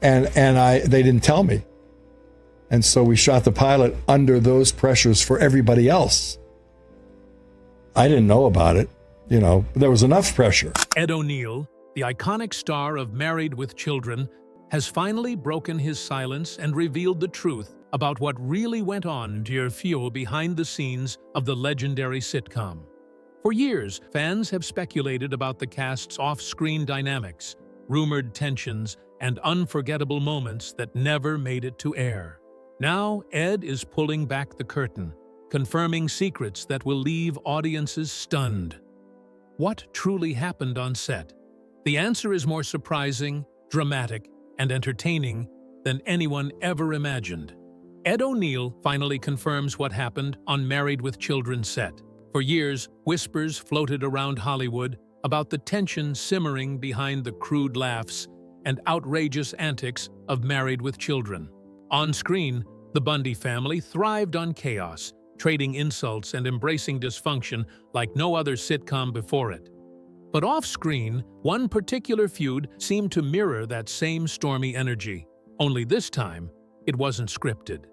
and they didn't tell me. And so we shot the pilot under those pressures for everybody else. I didn't know about it. You know, there was enough pressure. Ed O'Neill, the iconic star of Married with Children, has finally broken his silence and revealed the truth about what really went on behind the scenes of the legendary sitcom. For years, fans have speculated about the cast's off-screen dynamics, rumored tensions, and unforgettable moments that never made it to air. Now, Ed is pulling back the curtain, confirming secrets that will leave audiences stunned. What truly happened on set? The answer is more surprising, dramatic, and entertaining than anyone ever imagined. Ed O'Neill finally confirms what happened on Married with Children set. For years, whispers floated around Hollywood about the tension simmering behind the crude laughs and outrageous antics of Married with Children. On screen, the Bundy family thrived on chaos, trading insults and embracing dysfunction like no other sitcom before it. But off-screen, one particular feud seemed to mirror that same stormy energy. Only this time, it wasn't scripted.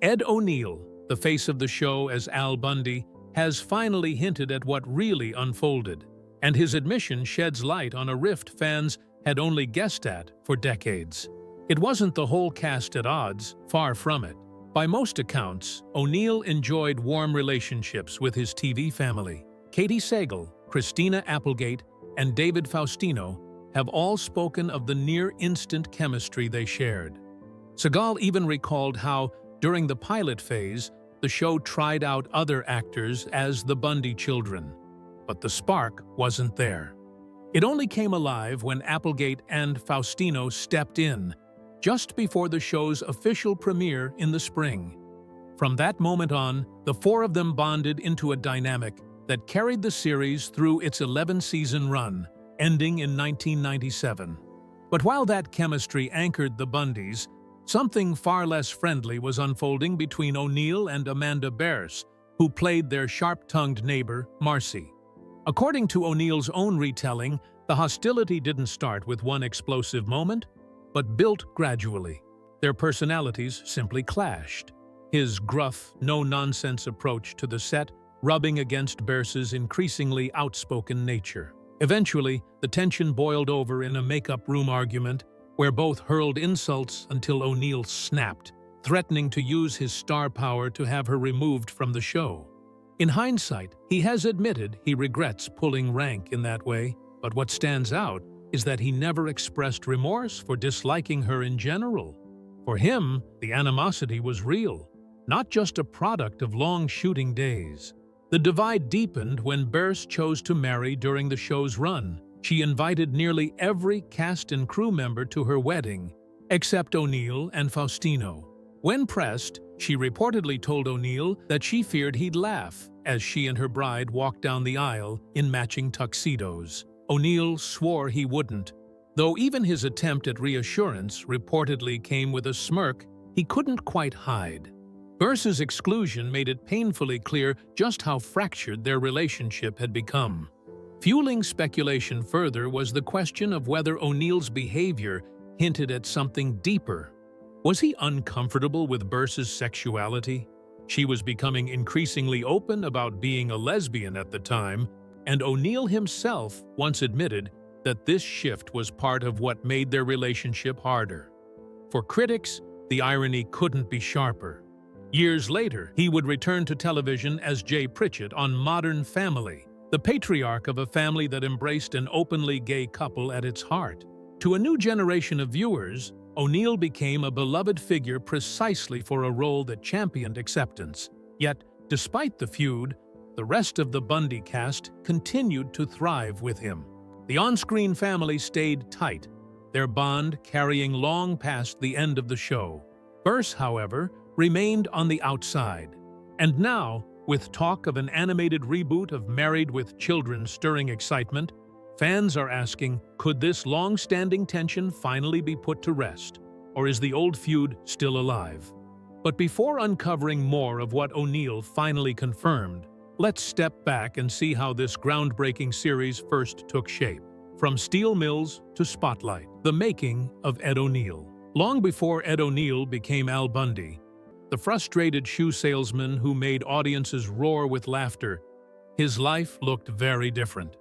Ed O'Neill, the face of the show as Al Bundy, has finally hinted at what really unfolded, and his admission sheds light on a rift fans had only guessed at for decades. It wasn't the whole cast at odds, far from it. By most accounts, O'Neill enjoyed warm relationships with his TV family. Katie Sagal, Christina Applegate, and David Faustino have all spoken of the near-instant chemistry they shared. Sagal even recalled how, during the pilot phase, the show tried out other actors as the Bundy children, but the spark wasn't there. It only came alive when Applegate and Faustino stepped in, just before the show's official premiere in the spring. From that moment on, the four of them bonded into a dynamic that carried the series through its 11-season run, ending in 1997. But while that chemistry anchored the Bundys, something far less friendly was unfolding between O'Neill and Amanda Bearse, who played their sharp-tongued neighbor, Marcy. According to O'Neill's own retelling, the hostility didn't start with one explosive moment, but built gradually. Their personalities simply clashed. His gruff, no-nonsense approach to the set rubbing against Bearse's increasingly outspoken nature. Eventually, the tension boiled over in a makeup room argument where both hurled insults until O'Neill snapped, threatening to use his star power to have her removed from the show. In hindsight, he has admitted he regrets pulling rank in that way, but what stands out is that he never expressed remorse for disliking her in general. For him, the animosity was real, not just a product of long shooting days. The divide deepened when Bearse chose to marry during the show's run. She invited nearly every cast and crew member to her wedding, except O'Neill and Faustino. When pressed, she reportedly told O'Neill that she feared he'd laugh as she and her bride walked down the aisle in matching tuxedos. O'Neill swore he wouldn't, though even his attempt at reassurance reportedly came with a smirk he couldn't quite hide. Bearse's exclusion made it painfully clear just how fractured their relationship had become. Fueling speculation further was the question of whether O'Neill's behavior hinted at something deeper. Was he uncomfortable with Bearse's sexuality? She was becoming increasingly open about being a lesbian at the time, and O'Neill himself once admitted that this shift was part of what made their relationship harder. For critics, the irony couldn't be sharper. Years later, he would return to television as Jay Pritchett on Modern Family, the patriarch of a family that embraced an openly gay couple at its heart. To a new generation of viewers, O'Neill became a beloved figure precisely for a role that championed acceptance. Yet, despite the feud, the rest of the Bundy cast continued to thrive with him. The on-screen family stayed tight, their bond carrying long past the end of the show. Bearse, however, remained on the outside. And now, with talk of an animated reboot of Married with Children stirring excitement, fans are asking, could this long-standing tension finally be put to rest? Or is the old feud still alive? But before uncovering more of what O'Neill finally confirmed, let's step back and see how this groundbreaking series first took shape. From steel mills to spotlight, the making of Ed O'Neill. Long before Ed O'Neill became Al Bundy, the frustrated shoe salesman who made audiences roar with laughter, his life looked very different.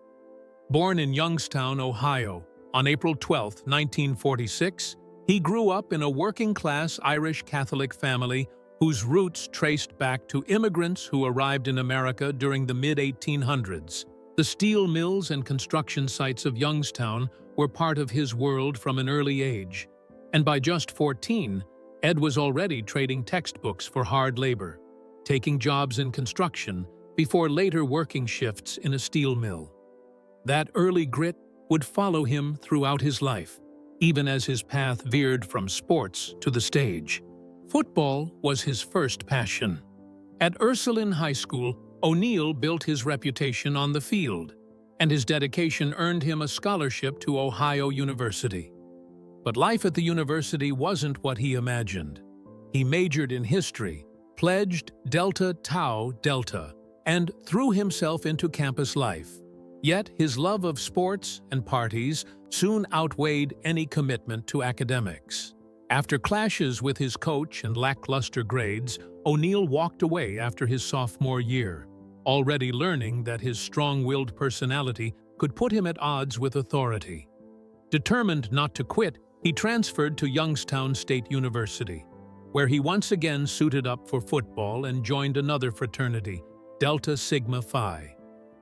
Born in Youngstown, Ohio, on April 12, 1946, he grew up in a working-class Irish Catholic family whose roots traced back to immigrants who arrived in America during the mid-1800s. The steel mills and construction sites of Youngstown were part of his world from an early age, and by just 14, Ed was already trading textbooks for hard labor, taking jobs in construction before later working shifts in a steel mill. That early grit would follow him throughout his life, even as his path veered from sports to the stage. Football was his first passion. At Ursuline High School, O'Neill built his reputation on the field, and his dedication earned him a scholarship to Ohio University. But life at the university wasn't what he imagined. He majored in history, pledged Delta Tau Delta, and threw himself into campus life. Yet his love of sports and parties soon outweighed any commitment to academics. After clashes with his coach and lackluster grades, O'Neill walked away after his sophomore year, already learning that his strong-willed personality could put him at odds with authority. Determined not to quit, he transferred to Youngstown State University, where he once again suited up for football and joined another fraternity, Delta Sigma Phi.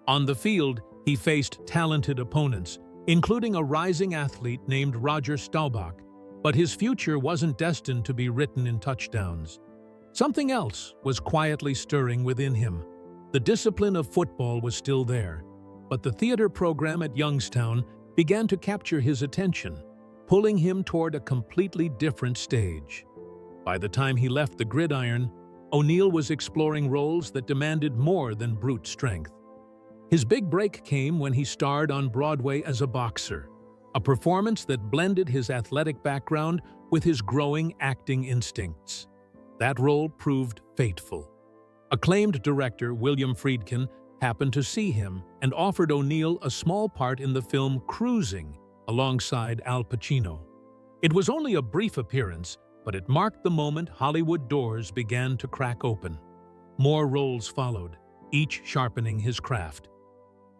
On the field, he faced talented opponents, including a rising athlete named Roger Staubach, but his future wasn't destined to be written in touchdowns. Something else was quietly stirring within him. The discipline of football was still there, but the theater program at Youngstown began to capture his attention, pulling him toward a completely different stage. By the time he left the gridiron, O'Neill was exploring roles that demanded more than brute strength. His big break came when he starred on Broadway as a boxer, a performance that blended his athletic background with his growing acting instincts. That role proved fateful. Acclaimed director William Friedkin happened to see him and offered O'Neill a small part in the film Cruising alongside Al Pacino. It was only a brief appearance, but it marked the moment Hollywood doors began to crack open. More roles followed, each sharpening his craft.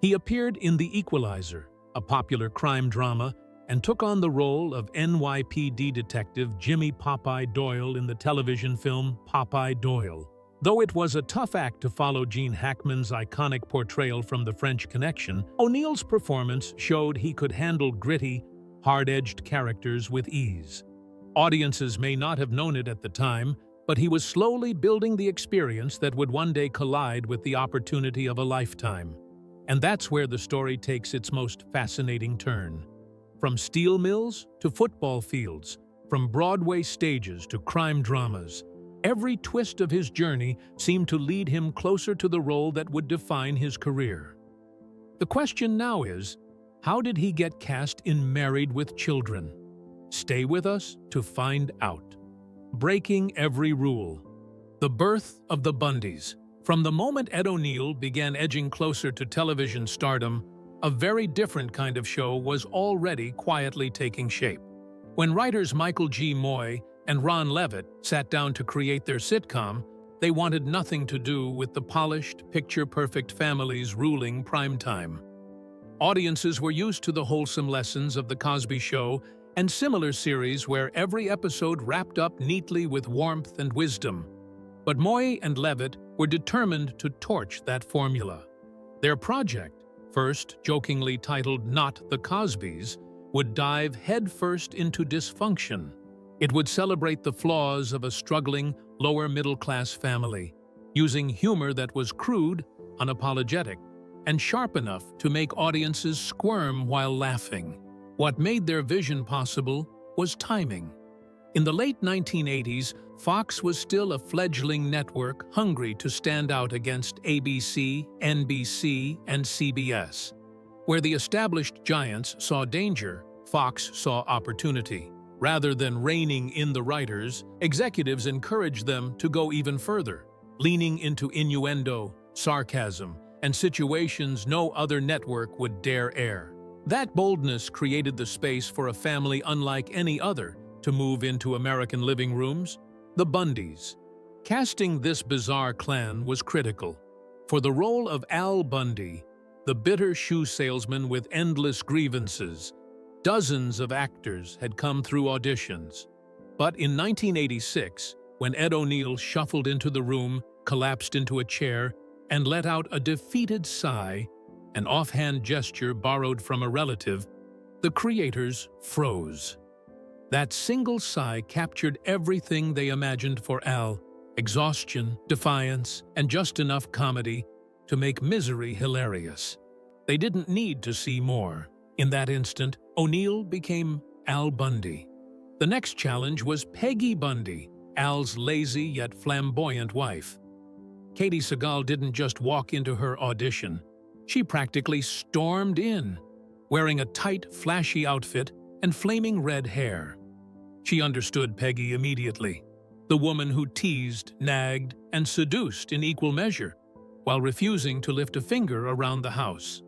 He appeared in The Equalizer, a popular crime drama, and took on the role of NYPD detective Jimmy Popeye Doyle in the television film Popeye Doyle. Though it was a tough act to follow Gene Hackman's iconic portrayal from The French Connection, O'Neill's performance showed he could handle gritty, hard-edged characters with ease. Audiences may not have known it at the time, but he was slowly building the experience that would one day collide with the opportunity of a lifetime. And that's where the story takes its most fascinating turn. From steel mills to football fields, from Broadway stages to crime dramas, every twist of his journey seemed to lead him closer to the role that would define his career. The question now is, how did he get cast in Married with Children? Stay with us to find out. Breaking every rule. The birth of the Bundys. From the moment Ed O'Neill began edging closer to television stardom, a very different kind of show was already quietly taking shape. When writers Michael G. Moy and Ron Levitt sat down to create their sitcom, they wanted nothing to do with the polished, picture-perfect families ruling primetime. Audiences were used to the wholesome lessons of The Cosby Show and similar series where every episode wrapped up neatly with warmth and wisdom. But Moy and Levitt were determined to torch that formula. Their project, first jokingly titled Not the Cosbys, would dive headfirst into dysfunction. It would celebrate the flaws of a struggling, lower-middle-class family, using humor that was crude, unapologetic, and sharp enough to make audiences squirm while laughing. What made their vision possible was timing. In the late 1980s, Fox was still a fledgling network hungry to stand out against ABC, NBC, and CBS. Where the established giants saw danger, Fox saw opportunity. Rather than reining in the writers, executives encouraged them to go even further, leaning into innuendo, sarcasm, and situations no other network would dare air. That boldness created the space for a family unlike any other to move into American living rooms? The Bundys. Casting this bizarre clan was critical. For the role of Al Bundy, the bitter shoe salesman with endless grievances, dozens of actors had come through auditions. But in 1986, when Ed O'Neill shuffled into the room, collapsed into a chair, and let out a defeated sigh, an offhand gesture borrowed from a relative, the creators froze. That single sigh captured everything they imagined for Al: exhaustion, defiance, and just enough comedy to make misery hilarious. They didn't need to see more. In that instant, O'Neill became Al Bundy. The next challenge was Peggy Bundy, Al's lazy yet flamboyant wife. Katie Sagal didn't just walk into her audition. She practically stormed in, wearing a tight, flashy outfit and flaming red hair. She understood Peggy immediately, the woman who teased, nagged, and seduced in equal measure, while refusing to lift a finger around the house.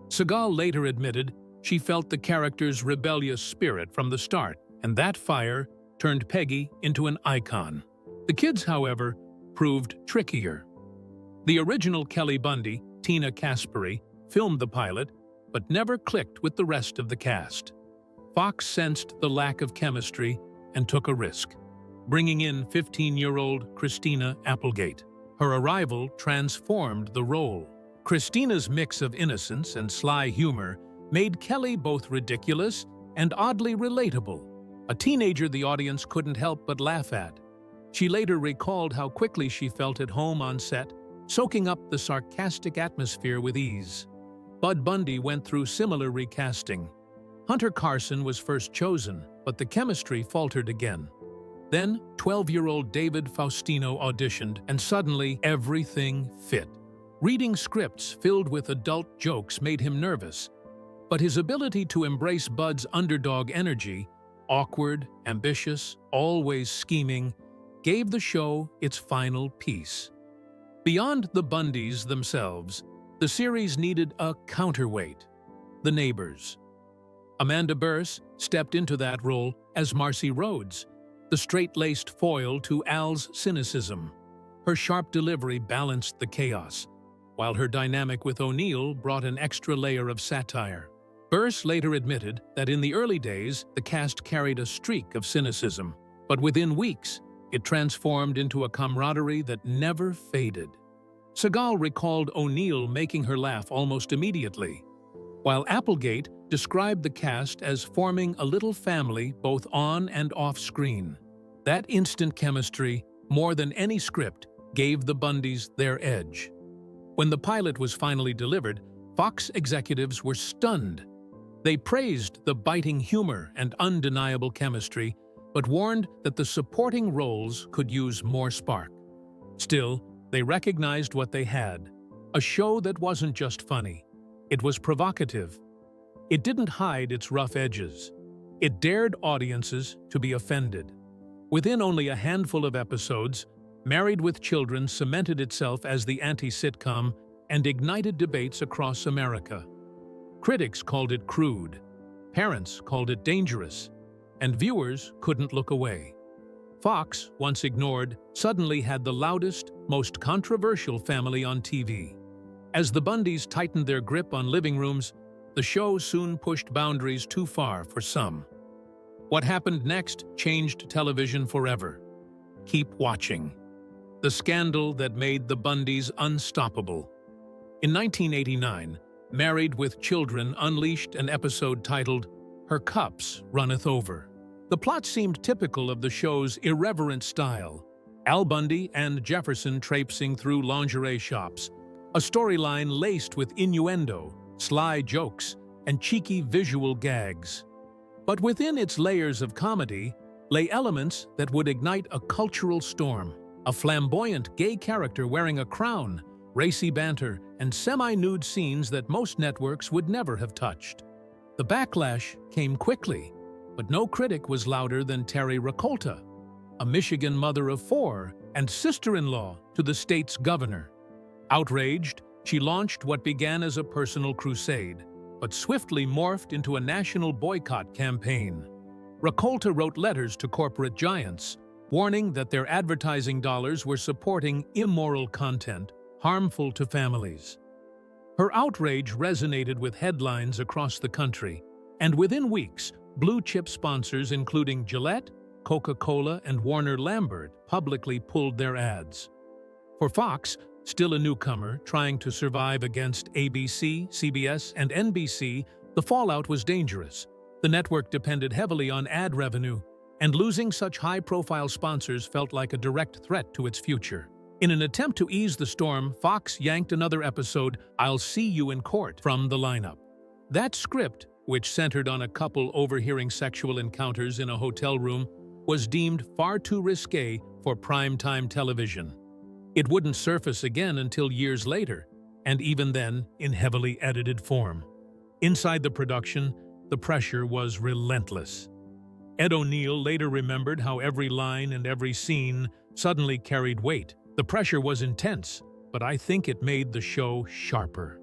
Sagal later admitted she felt the character's rebellious spirit from the start, and that fire turned Peggy into an icon. The kids, however, proved trickier. The original Kelly Bundy, Tina Caspary, filmed the pilot, but never clicked with the rest of the cast. Fox sensed the lack of chemistry and took a risk, bringing in 15-year-old Christina Applegate. Her arrival transformed the role. Christina's mix of innocence and sly humor made Kelly both ridiculous and oddly relatable, a teenager the audience couldn't help but laugh at. She later recalled how quickly she felt at home on set, soaking up the sarcastic atmosphere with ease. Bud Bundy went through similar recasting. Hunter Carson was first chosen, but the chemistry faltered again. Then, 12-year-old David Faustino auditioned, and suddenly everything fit. Reading scripts filled with adult jokes made him nervous, but his ability to embrace Bud's underdog energy, awkward, ambitious, always scheming, gave the show its final piece. Beyond the Bundys themselves, the series needed a counterweight: the neighbors. Amanda Bearse stepped into that role as Marcy Rhodes, the straight-laced foil to Al's cynicism. Her sharp delivery balanced the chaos, while her dynamic with O'Neill brought an extra layer of satire. Bearse later admitted that in the early days, the cast carried a streak of cynicism, but within weeks, it transformed into a camaraderie that never faded. Sagal recalled O'Neill making her laugh almost immediately, while Applegate described the cast as forming a little family both on and off screen. That instant chemistry, more than any script, gave the Bundys their edge. When the pilot was finally delivered, Fox executives were stunned. They praised the biting humor and undeniable chemistry, but warned that the supporting roles could use more spark. Still, they recognized what they had: a show that wasn't just funny. It was provocative. It didn't hide its rough edges. It dared audiences to be offended. Within only a handful of episodes, Married with Children cemented itself as the anti-sitcom and ignited debates across America. Critics called it crude, parents called it dangerous, and viewers couldn't look away. Fox, once ignored, suddenly had the loudest, most controversial family on TV. As the Bundys tightened their grip on living rooms, the show soon pushed boundaries too far for some. What happened next changed television forever. Keep watching. The scandal that made the Bundys unstoppable. In 1989, Married with Children unleashed an episode titled "Her Cups Runneth Over." The plot seemed typical of the show's irreverent style: Al Bundy and Jefferson traipsing through lingerie shops, a storyline laced with innuendo, sly jokes, and cheeky visual gags. But within its layers of comedy lay elements that would ignite a cultural storm: a flamboyant gay character wearing a crown, racy banter, and semi-nude scenes that most networks would never have touched. The backlash came quickly, but no critic was louder than Terry Rakolta, a Michigan mother of 4 and sister-in-law to the state's governor. Outraged, she launched what began as a personal crusade, but swiftly morphed into a national boycott campaign. Recolta wrote letters to corporate giants, warning that their advertising dollars were supporting immoral content harmful to families. Her outrage resonated with headlines across the country, and within weeks, blue-chip sponsors including Gillette, Coca-Cola, and Warner Lambert publicly pulled their ads. For Fox, still a newcomer trying to survive against ABC, CBS, and NBC, the fallout was dangerous. The network depended heavily on ad revenue, and losing such high-profile sponsors felt like a direct threat to its future. In an attempt to ease the storm, Fox yanked another episode, "I'll See You in Court," from the lineup. That script, which centered on a couple overhearing sexual encounters in a hotel room, was deemed far too risque for primetime television. It wouldn't surface again until years later, and even then in heavily edited form. Inside the production, the pressure was relentless. Ed O'Neill later remembered how every line and every scene suddenly carried weight. The pressure was intense, but I think it made the show sharper.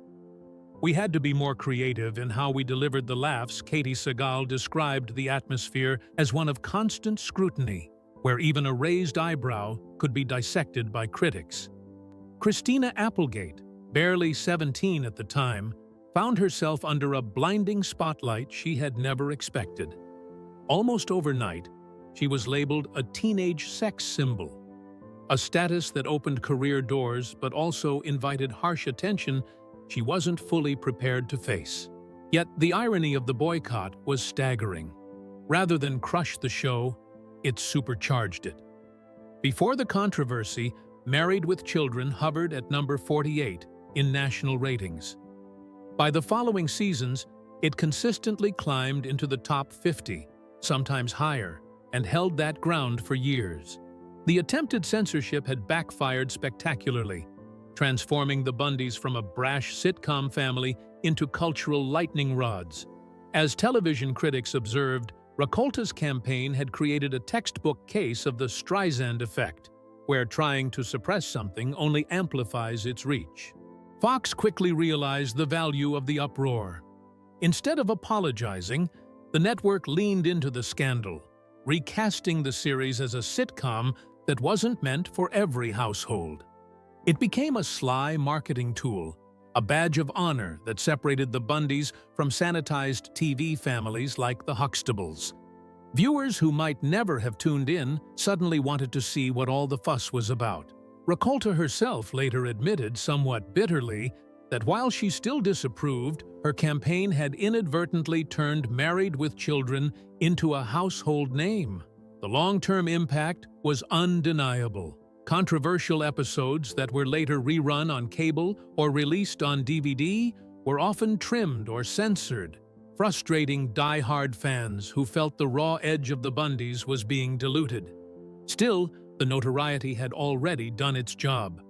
We had to be more creative in how we delivered the laughs. Katie Sagal described the atmosphere as one of constant scrutiny, where even a raised eyebrow could be dissected by critics. Christina Applegate, barely 17 at the time, found herself under a blinding spotlight she had never expected. Almost overnight, she was labeled a teenage sex symbol, a status that opened career doors but also invited harsh attention she wasn't fully prepared to face. Yet the irony of the boycott was staggering. Rather than crush the show, it supercharged it. Before the controversy, Married with Children hovered at number 48 in national ratings. By the following seasons, it consistently climbed into the top 50, sometimes higher, and held that ground for years. The attempted censorship had backfired spectacularly, transforming the Bundys from a brash sitcom family into cultural lightning rods. As television critics observed, Recolta's campaign had created a textbook case of the Streisand effect, where trying to suppress something only amplifies its reach. Fox quickly realized the value of the uproar. Instead of apologizing, the network leaned into the scandal, recasting the series as a sitcom that wasn't meant for every household. It became a sly marketing tool, a badge of honor that separated the Bundys from sanitized TV families like the Huxtables. Viewers who might never have tuned in suddenly wanted to see what all the fuss was about. Recolta herself later admitted, somewhat bitterly, that while she still disapproved, her campaign had inadvertently turned Married with Children into a household name. The long-term impact was undeniable. Controversial episodes that were later rerun on cable or released on DVD were often trimmed or censored, frustrating die-hard fans who felt the raw edge of the Bundys was being diluted. Still, the notoriety had already done its job.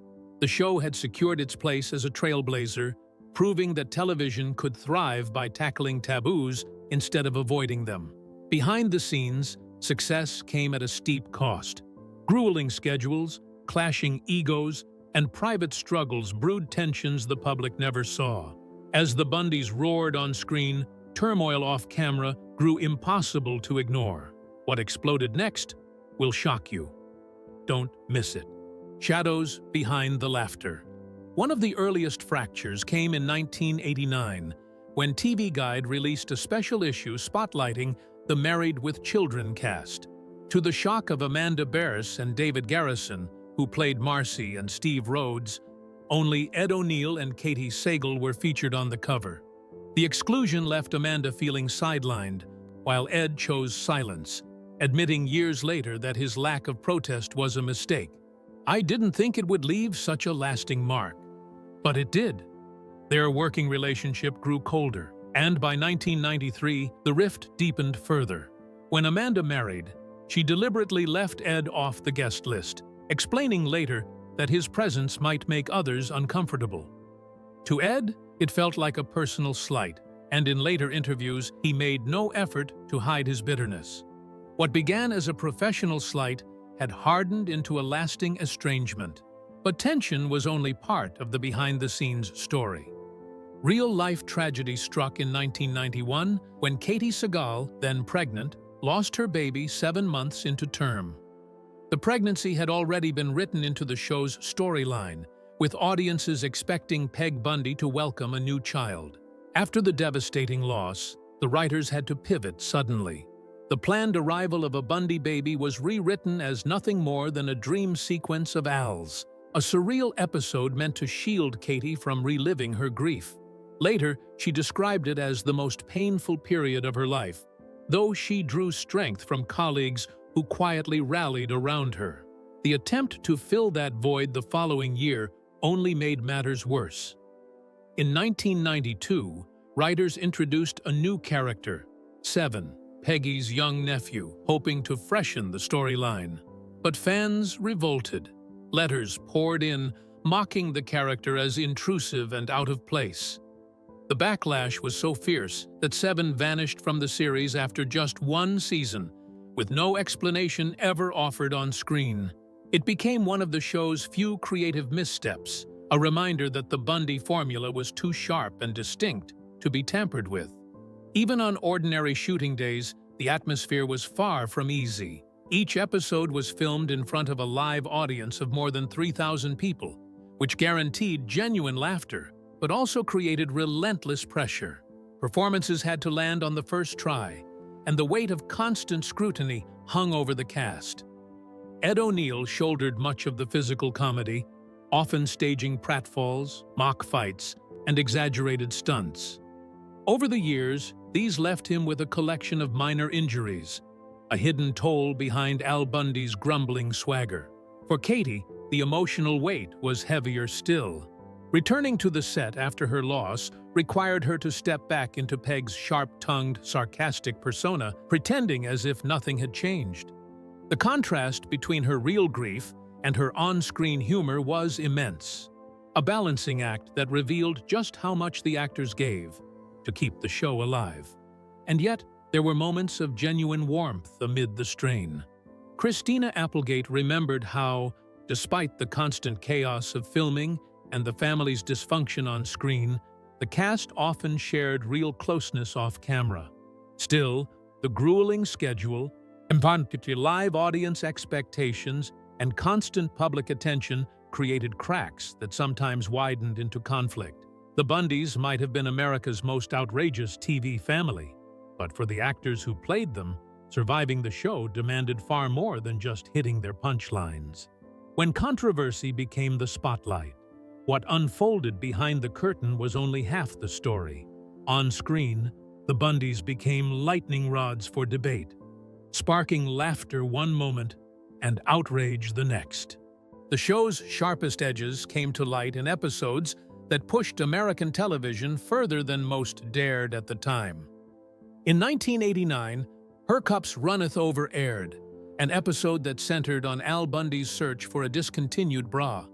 The show had secured its place as a trailblazer, proving that television could thrive by tackling taboos instead of avoiding them. Behind the scenes, success came at a steep cost. Grueling schedules, clashing egos, and private struggles brewed tensions the public never saw. As the Bundys roared on screen, turmoil off-camera grew impossible to ignore. What exploded next will shock you. Don't miss it. Shadows behind the laughter. One of the earliest fractures came in 1989, when TV Guide released a special issue spotlighting the Married with Children cast. To the shock of Amanda Barris and David Garrison, who played Marcy and Steve Rhodes, only Ed O'Neill and Katie Sagal were featured on the cover. The exclusion left Amanda feeling sidelined, while Ed chose silence, admitting years later that his lack of protest was a mistake. "I didn't think it would leave such a lasting mark." But it did. Their working relationship grew colder, and by 1993, the rift deepened further. When Amanda married, she deliberately left Ed off the guest list, explaining later that his presence might make others uncomfortable. To Ed, it felt like a personal slight, and in later interviews, he made no effort to hide his bitterness. What began as a professional slight had hardened into a lasting estrangement. But tension was only part of the behind-the-scenes story. Real-life tragedy struck in 1991 when Katie Sagal, then pregnant, lost her baby 7 months into term. The pregnancy had already been written into the show's storyline, with audiences expecting Peg Bundy to welcome a new child. After the devastating loss, the writers had to pivot suddenly. The planned arrival of a Bundy baby was rewritten as nothing more than a dream sequence of Al's, a surreal episode meant to shield Katie from reliving her grief. Later, she described it as the most painful period of her life, though she drew strength from colleagues who quietly rallied around her. The attempt to fill that void the following year only made matters worse. In 1992, writers introduced a new character, Seven, Peggy's young nephew, hoping to freshen the storyline. But fans revolted. Letters poured in, mocking the character as intrusive and out of place. The backlash was so fierce that Seven vanished from the series after just 1 season, with no explanation ever offered on screen. It became one of the show's few creative missteps, a reminder that the Bundy formula was too sharp and distinct to be tampered with. Even on ordinary shooting days, the atmosphere was far from easy. Each episode was filmed in front of a live audience of more than 3,000 people, which guaranteed genuine laughter, but also created relentless pressure. Performances had to land on the first try, and the weight of constant scrutiny hung over the cast. Ed O'Neill shouldered much of the physical comedy, often staging pratfalls, mock fights, and exaggerated stunts. Over the years, these left him with a collection of minor injuries, a hidden toll behind Al Bundy's grumbling swagger. For Katie, the emotional weight was heavier still. Returning to the set after her loss required her to step back into Peg's sharp-tongued, sarcastic persona, pretending as if nothing had changed. The contrast between her real grief and her on-screen humor was immense, a balancing act that revealed just how much the actors gave to keep the show alive. And yet, there were moments of genuine warmth amid the strain. Christina Applegate remembered how, despite the constant chaos of filming and the family's dysfunction on screen, the cast often shared real closeness off-camera. Still, the grueling schedule, live audience expectations, and constant public attention created cracks that sometimes widened into conflict. The Bundys might have been America's most outrageous TV family, but for the actors who played them, surviving the show demanded far more than just hitting their punchlines. When controversy became the spotlight, what unfolded behind the curtain was only half the story. On screen, the Bundys became lightning rods for debate, sparking laughter one moment and outrage the next. The show's sharpest edges came to light in episodes that pushed American television further than most dared at the time. In 1989, Her Cup's Runneth Over aired, an episode that centered on Al Bundy's search for a discontinued bra.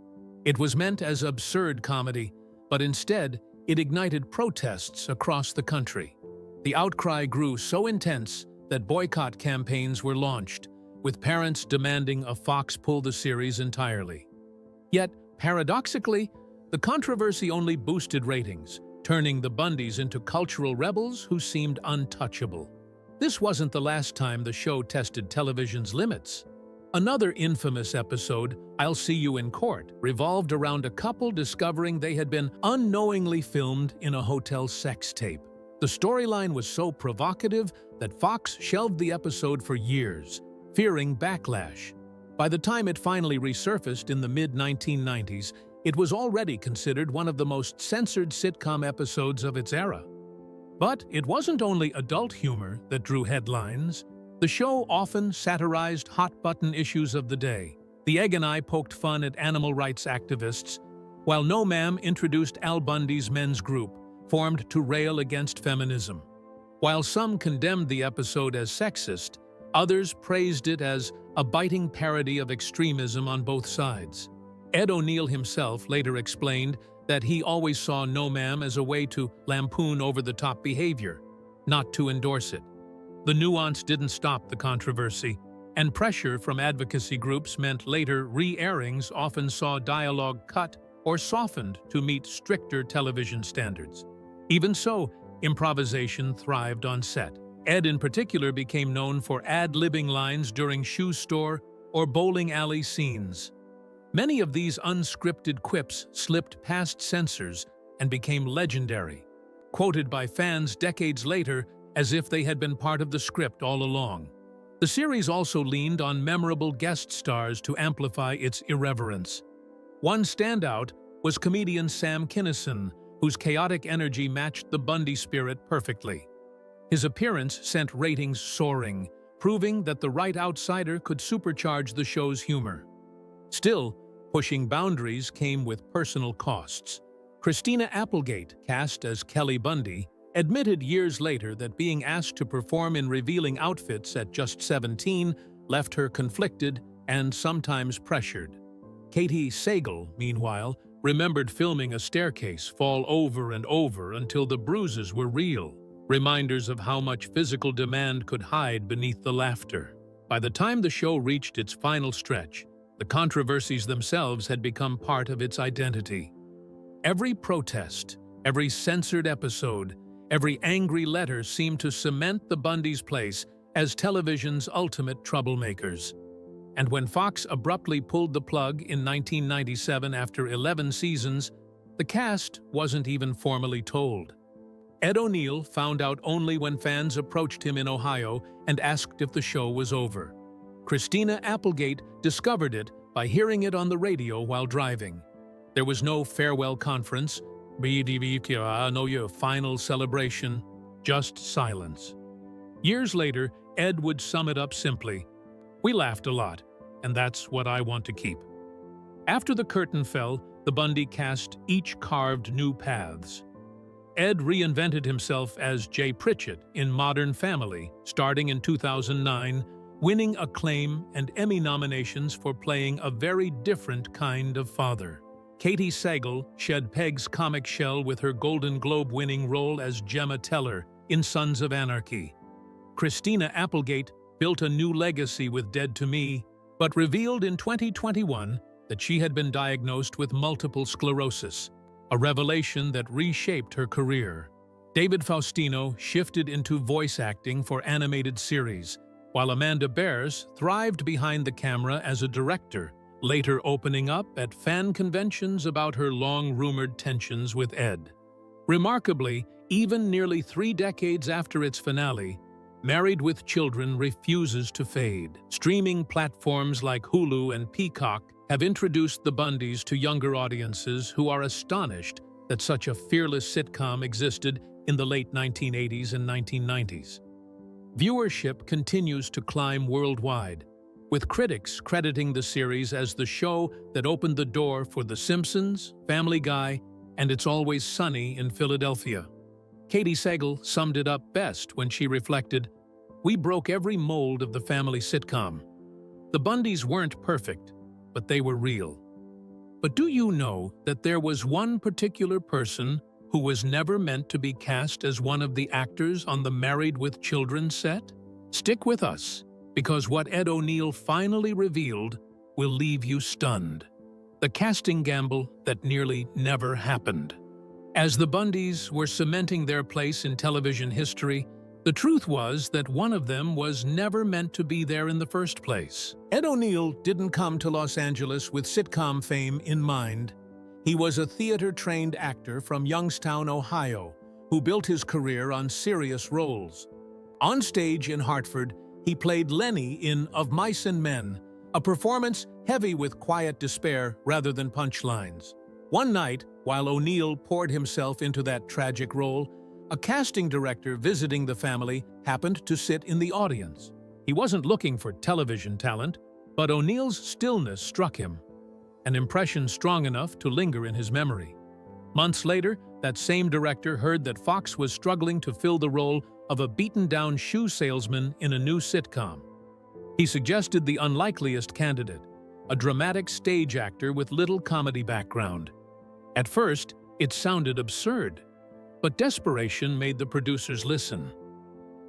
It was meant as absurd comedy, but instead, it ignited protests across the country. The outcry grew so intense that boycott campaigns were launched, with parents demanding a Fox pull the series entirely. Yet, paradoxically, the controversy only boosted ratings, turning the Bundys into cultural rebels who seemed untouchable. This wasn't the last time the show tested television's limits. Another infamous episode, I'll See You in Court, revolved around a couple discovering they had been unknowingly filmed in a hotel sex tape. The storyline was so provocative that Fox shelved the episode for years, fearing backlash. By the time it finally resurfaced in the mid-1990s, it was already considered one of the most censored sitcom episodes of its era. But it wasn't only adult humor that drew headlines. The show often satirized hot-button issues of the day. The Egg and I poked fun at animal rights activists, while No Ma'am introduced Al Bundy's men's group, formed to rail against feminism. While some condemned the episode as sexist, others praised it as a biting parody of extremism on both sides. Ed O'Neill himself later explained that he always saw No Ma'am as a way to lampoon over-the-top behavior, not to endorse it. The nuance didn't stop the controversy, and pressure from advocacy groups meant later re-airings often saw dialogue cut or softened to meet stricter television standards. Even so, improvisation thrived on set. Ed in particular became known for ad-libbing lines during shoe store or bowling alley scenes. Many of these unscripted quips slipped past censors and became legendary, quoted by fans decades later as if they had been part of the script all along. The series also leaned on memorable guest stars to amplify its irreverence. One standout was comedian Sam Kinison, whose chaotic energy matched the Bundy spirit perfectly. His appearance sent ratings soaring, proving that the right outsider could supercharge the show's humor. Still, pushing boundaries came with personal costs. Christina Applegate, cast as Kelly Bundy, admitted years later that being asked to perform in revealing outfits at just 17 left her conflicted and sometimes pressured. Katie Sagal, meanwhile, remembered filming a staircase fall over and over until the bruises were real, reminders of how much physical demand could hide beneath the laughter. By the time the show reached its final stretch, the controversies themselves had become part of its identity. Every protest, every censored episode, every angry letter seemed to cement the Bundys' place as television's ultimate troublemakers. And when Fox abruptly pulled the plug in 1997 after 11 seasons, the cast wasn't even formally told. Ed O'Neill found out only when fans approached him in Ohio and asked if the show was over. Christina Applegate discovered it by hearing it on the radio while driving. There was no farewell conference, no your final celebration, just silence. Years later, Ed would sum it up simply: "We laughed a lot, and that's what I want to keep." After the curtain fell, the Bundy cast each carved new paths. Ed reinvented himself as Jay Pritchett in Modern Family, starting in 2009, winning acclaim and Emmy nominations for playing a very different kind of father. Katie Sagal shed Peg's comic shell with her Golden Globe-winning role as Gemma Teller in Sons of Anarchy. Christina Applegate built a new legacy with Dead to Me, but revealed in 2021 that she had been diagnosed with multiple sclerosis, a revelation that reshaped her career. David Faustino shifted into voice acting for animated series, while Amanda Bears thrived behind the camera as a director, later opening up at fan conventions about her long-rumored tensions with Ed. Remarkably, even nearly 3 decades after its finale, Married with Children refuses to fade. Streaming platforms like Hulu and Peacock have introduced the Bundys to younger audiences who are astonished that such a fearless sitcom existed in the late 1980s and 1990s. Viewership continues to climb worldwide, with critics crediting the series as the show that opened the door for The Simpsons, Family Guy, and It's Always Sunny in Philadelphia. Katie Sagal summed it up best when she reflected, "We broke every mold of the family sitcom. The Bundys weren't perfect, but they were real." But do you know that there was one particular person who was never meant to be cast as one of the actors on the Married with Children set? Stick with us, because what Ed O'Neill finally revealed will leave you stunned. The casting gamble that nearly never happened. As the Bundys were cementing their place in television history, the truth was that one of them was never meant to be there in the first place. Ed O'Neill didn't come to Los Angeles with sitcom fame in mind. He was a theater-trained actor from Youngstown, Ohio, who built his career on serious roles. On stage in Hartford, he played Lenny in Of Mice and Men, a performance heavy with quiet despair rather than punchlines. One night, while O'Neill poured himself into that tragic role, a casting director visiting the family happened to sit in the audience. He wasn't looking for television talent, but O'Neill's stillness struck him, an impression strong enough to linger in his memory. Months later, that same director heard that Fox was struggling to fill the role of a beaten-down shoe salesman in a new sitcom. He suggested the unlikeliest candidate, a dramatic stage actor with little comedy background. At first, it sounded absurd, but desperation made the producers listen.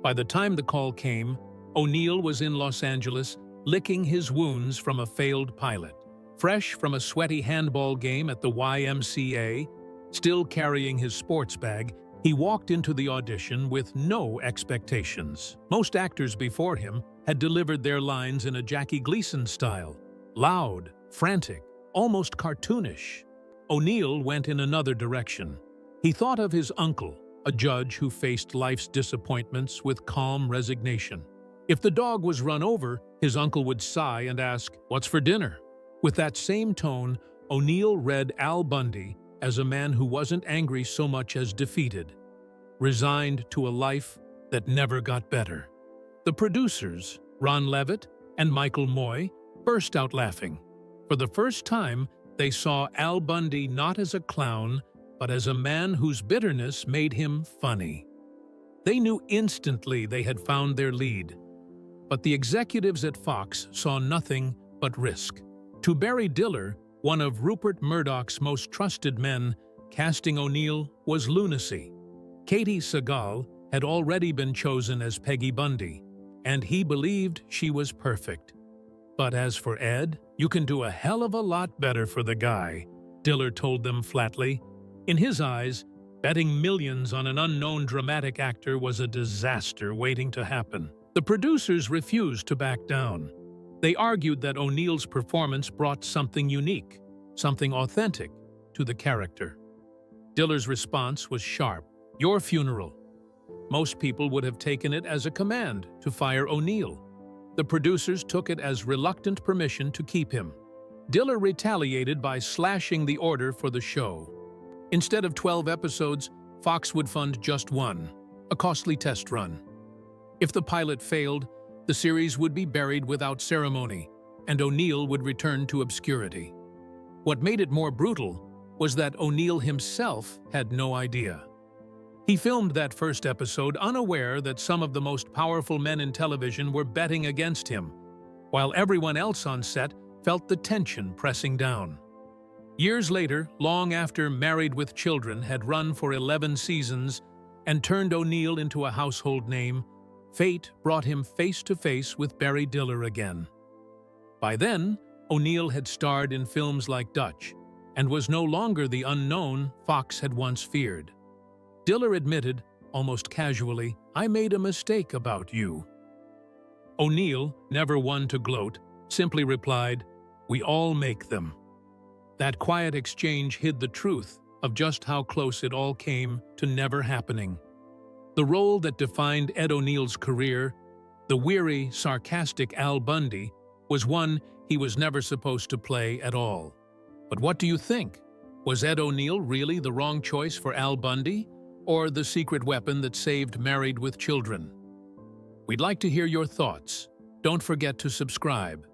By the time the call came, O'Neill was in Los Angeles, licking his wounds from a failed pilot. Fresh from a sweaty handball game at the YMCA, still carrying his sports bag, He walked into the audition with no expectations. Most actors before him had delivered their lines in a Jackie Gleason style, loud, frantic, almost cartoonish. O'Neill went in another direction. He thought of his uncle, a judge who faced life's disappointments with calm resignation. If the dog was run over, his uncle would sigh and ask, "What's for dinner?" With that same tone, O'Neill read Al Bundy as a man who wasn't angry so much as defeated, resigned to a life that never got better. The producers, Ron Levitt and Michael Moy, burst out laughing. For the first time, they saw Al Bundy not as a clown, but as a man whose bitterness made him funny. They knew instantly they had found their lead. But the executives at Fox saw nothing but risk. To Barry Diller, one of Rupert Murdoch's most trusted men, casting O'Neill was lunacy. Katie Sagal had already been chosen as Peggy Bundy, and he believed she was perfect. But as for Ed, "You can do a hell of a lot better for the guy," Diller told them flatly. In his eyes, betting millions on an unknown dramatic actor was a disaster waiting to happen. The producers refused to back down. They argued that O'Neill's performance brought something unique, something authentic, to the character. Diller's response was sharp. "Your funeral." Most people would have taken it as a command to fire O'Neill. The producers took it as reluctant permission to keep him. Diller retaliated by slashing the order for the show. Instead of 12 episodes, Fox would fund just one, a costly test run. If the pilot failed, the series would be buried without ceremony, and O'Neill would return to obscurity. What made it more brutal was that O'Neill himself had no idea. He filmed that first episode unaware that some of the most powerful men in television were betting against him, while everyone else on set felt the tension pressing down. Years later, long after Married with Children had run for 11 seasons and turned O'Neill into a household name, fate brought him face to face with Barry Diller again. By then, O'Neill had starred in films like Dutch and was no longer the unknown Fox had once feared. Diller admitted, almost casually, "I made a mistake about you." O'Neill, never one to gloat, simply replied, "We all make them." That quiet exchange hid the truth of just how close it all came to never happening. The role that defined Ed O'Neill's career, the weary, sarcastic Al Bundy, was one he was never supposed to play at all. But what do you think? Was Ed O'Neill really the wrong choice for Al Bundy, or the secret weapon that saved Married with Children? We'd like to hear your thoughts. Don't forget to subscribe.